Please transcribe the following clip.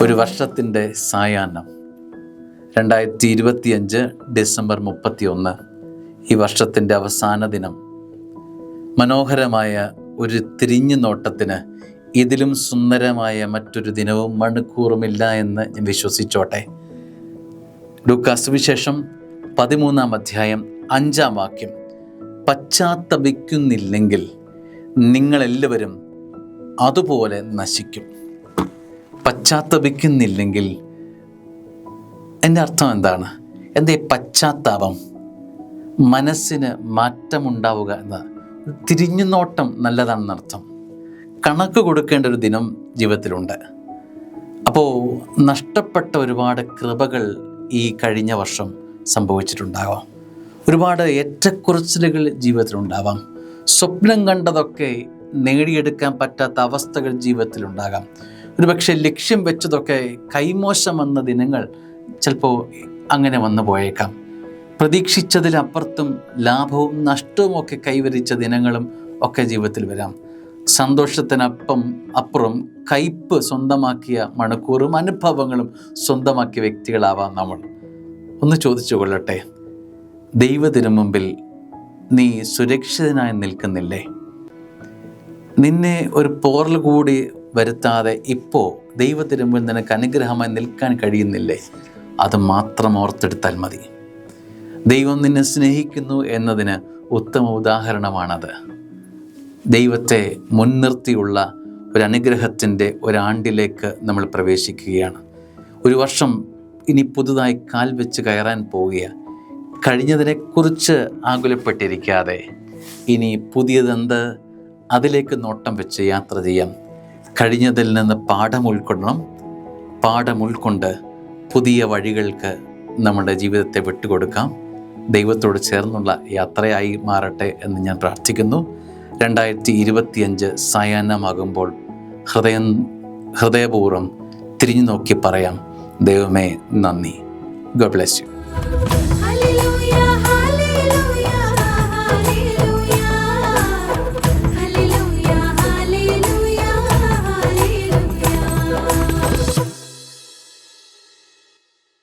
ഒരു വർഷത്തിൻ്റെ സായാഹ്നം 2025 ഡിസംബർ 31, ഈ വർഷത്തിൻ്റെ അവസാന ദിനം. മനോഹരമായ ഒരു തിരിഞ്ഞു നോട്ടത്തിന് ഇതിലും സുന്ദരമായ മറ്റൊരു ദിനവും മണിക്കൂറുമില്ല എന്ന് ഞാൻ വിശ്വസിച്ചോട്ടെ. ലൂക്കാ സുവിശേഷം 13-ാം അധ്യായം 5-ാം വാക്യം, പശ്ചാത്തപിക്കുന്നില്ലെങ്കിൽ നിങ്ങളെല്ലാവരും അതുപോലെ നശിക്കും. പശ്ചാത്തപിക്കുന്നില്ലെങ്കിൽ എൻ്റെ അർത്ഥം എന്താണ്? എൻ്റെ പശ്ചാത്താപം, മനസ്സിന് മാറ്റമുണ്ടാവുക എന്ന തിരിഞ്ഞു നോട്ടം നല്ലതാണെന്നർത്ഥം. കണക്ക് കൊടുക്കേണ്ട ഒരു ദിനം ജീവിതത്തിലുണ്ട്. അപ്പോൾ നഷ്ടപ്പെട്ട ഒരുപാട് കൃപകൾ ഈ കഴിഞ്ഞ വർഷം സംഭവിച്ചിട്ടുണ്ടാവാം. ഒരുപാട് ഏറ്റക്കുറച്ചിലുകൾ ജീവിതത്തിലുണ്ടാവാം. സ്വപ്നം കണ്ടതൊക്കെ നേടിയെടുക്കാൻ പറ്റാത്ത അവസ്ഥകൾ ജീവിതത്തിലുണ്ടാകാം. ഒരുപക്ഷെ ലക്ഷ്യം വെച്ചതൊക്കെ കൈമോശം വന്ന ദിനങ്ങൾ ചിലപ്പോൾ അങ്ങനെ വന്നു പോയേക്കാം. പ്രതീക്ഷിച്ചതിലപ്പുറത്തും ലാഭവും നഷ്ടവും ഒക്കെ കൈവരിച്ച ദിനങ്ങളും ഒക്കെ ജീവിതത്തിൽ വരാം. സന്തോഷത്തിനപ്പുറം കയ്പ് സ്വന്തമാക്കിയ മണിക്കൂറും അനുഭവങ്ങളും സ്വന്തമാക്കിയ വ്യക്തികളാവാം നമ്മൾ. ഒന്ന് ചോദിച്ചു കൊള്ളട്ടെ, ദൈവത്തിനു മുമ്പിൽ നീ സുരക്ഷിതനായി നിൽക്കുന്നില്ലേ? നിന്നെ ഒരു പോറൽ കൂടി വരുത്താതെ ഇപ്പോൾ ദൈവത്തിനു മുമ്പിൽ നിനക്ക് അനുഗ്രഹമായി നിൽക്കാൻ കഴിയുന്നില്ലേ? അത് മാത്രം ഓർത്തെടുത്താൽ മതി. ദൈവം നിന്നെ സ്നേഹിക്കുന്നു എന്നതിന് ഉത്തമ ഉദാഹരണമാണത്. ദൈവത്തെ മുൻനിർത്തിയുള്ള ഒരു അനുഗ്രഹത്തിൻ്റെ ഒരാണ്ടിലേക്ക് നമ്മൾ പ്രവേശിക്കുകയാണ്. ഒരു വർഷം ഇനി പുതുതായി കാൽ വെച്ച് കയറാൻ പോവുകയാണ്. കഴിഞ്ഞതിനെക്കുറിച്ച് ആകുലപ്പെട്ടിരിക്കാതെ ഇനി പുതിയതെന്ത്, അതിലേക്ക് നോട്ടം വെച്ച് യാത്ര ചെയ്യാം. കഴിഞ്ഞതിൽ നിന്ന് പാഠം ഉൾക്കൊണ്ട് പുതിയ വഴികൾക്ക് നമ്മുടെ ജീവിതത്തെ വിട്ടുകൊടുക്കാം. ദൈവത്തോട് ചേർന്നുള്ള യാത്രയായി മാറട്ടെ എന്ന് ഞാൻ പ്രാർത്ഥിക്കുന്നു. 2025 സായാഹ്നമാകുമ്പോൾ ഹൃദയപൂർവ്വം തിരിഞ്ഞു നോക്കി പറയാം, ദൈവമേ നന്ദി. God bless you.